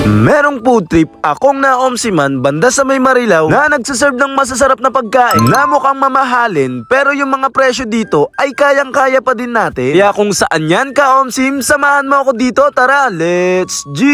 Merong food trip akong naomsiman banda sa may Marilao na nagsaserve ng masasarap na pagkain na mukhang mamahalin pero yung mga presyo dito ay kayang-kaya pa din natin. Kaya kung saan yan kaomsim, samahan mo ako dito. Tara, let's G!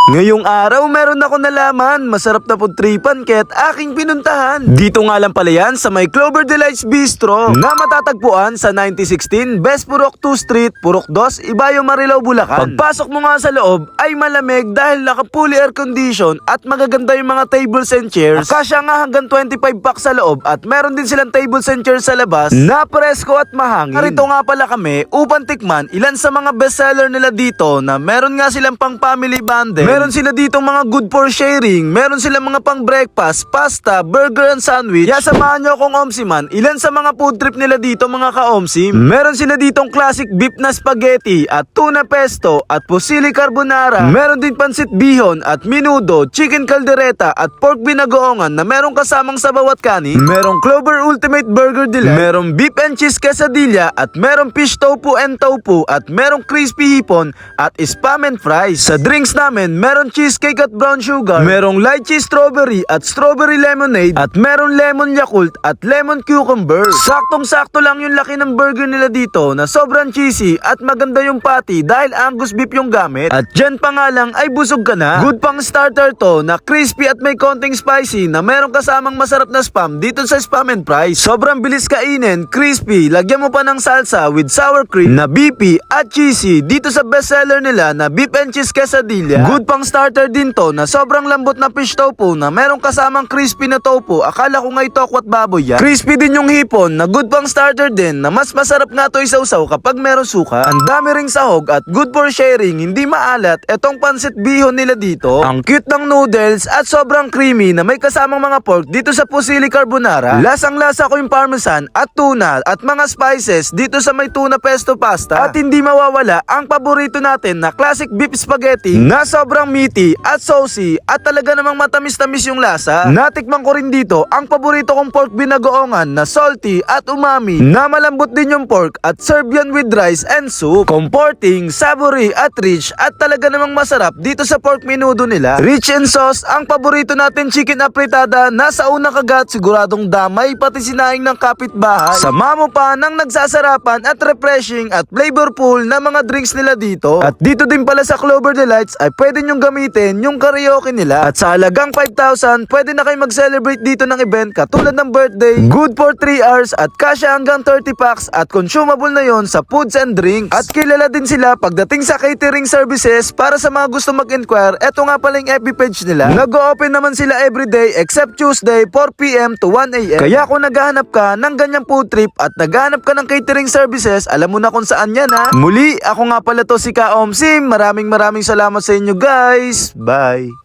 Ngayong araw meron ako nalaman, masarap na food tripan kaya't aking pinuntahan. Dito nga lang pala yan sa may Clover Delights Bistro na matatagpuan sa 9016 Best Purok 2 Street, Purok 2, Ibayo, Marilao, Bulacan. Pagpasok mo nga sa loob ay malamig dahil naka-fully air condition at magaganda yung mga tables and chairs. Kasya nga hanggang 25 packs sa loob at meron din silang tables and chairs sa labas na presko at mahangin. Narito nga pala kami upang tikman ilan sa mga bestseller nila dito na meron nga silang pang family bundle. Meron sila dito mga good for sharing. Meron sila mga pang breakfast, pasta, burger and sandwich. Kaya samahan nyo akong omsiman ilan sa mga food trip nila dito mga ka-omsim. Meron sila ditong classic beef na spaghetti at tuna pesto at fusilli carbonara. Meron din pansit bihon at minudo, chicken caldereta at pork binagoongan na merong kasamang sabaw at kanin. Merong Clover Ultimate Burger Delight. Merong beef and cheese quesadilla at merong fish tofu and tofu at merong crispy hipon at spam and fries. Sa drinks namin, meron cheesecake at brown sugar, merong lychee strawberry at strawberry lemonade, at meron lemon Yakult at lemon cucumber. Saktong-sakto lang yung laki ng burger nila dito na sobrang cheesy at maganda yung patty dahil Angus beef yung gamit. At dyan pa nga lang ay busog ka na. Good pang starter to na crispy at may konting spicy na meron kasamang masarap na spam dito sa spam and fries. Sobrang bilis kainin, crispy, lagyan mo pa ng salsa with sour cream na beefy at cheesy dito sa bestseller nila na beef and cheese quesadilla. Good pang starter din to na sobrang lambot na fish tofu na merong kasamang crispy na tofu. Akala ko nga tokwat baboy yan. Crispy din yung hipon na good pang starter din na mas masarap nga to isawsaw kapag meron suka. Ang dami ring sahog at good for sharing, hindi maalat. Etong pansit bihon nila dito. Ang cute ng noodles at sobrang creamy na may kasamang mga pork dito sa fusilli carbonara. Lasang-lasa ko yung parmesan at tuna at mga spices dito sa may tuna pesto pasta. At hindi mawawala ang paborito natin na classic beef spaghetti na sobrang meaty at saucy at talaga namang matamis-tamis yung lasa. Natikman ko rin dito ang paborito kong pork binagoongan na salty at umami na malambot din yung pork at serve yan with rice and soup. Comforting, savory at rich at talaga namang masarap dito sa pork menudo nila. Rich in sauce ang paborito natin chicken apritada na sa unang kagat siguradong damay pati sinaing ng kapitbahay. Sama mo pa ng nagsasarapan at refreshing at flavorful na mga drinks nila dito. At dito din pala sa Clover Delights ay pwede nyong gamitin yung karaoke nila. At sa halagang 5,000 pwede na kayo mag-celebrate dito ng event katulad ng birthday, good for 3 hours at kasya hanggang 30 packs at consumable na yon sa foods and drinks. At kilala din sila pagdating sa catering services. Para sa mga gusto mag-inquire, eto nga pala yung FB page nila. Nag-open naman sila everyday except Tuesday 4pm to 1am. Kaya kung naghahanap ka ng ganyang food trip at naghahanap ka ng catering services, alam mo na kung saan yan ha. Muli, ako nga pala to si Ka Omsim. Maraming salamat sa inyo guys. Bye.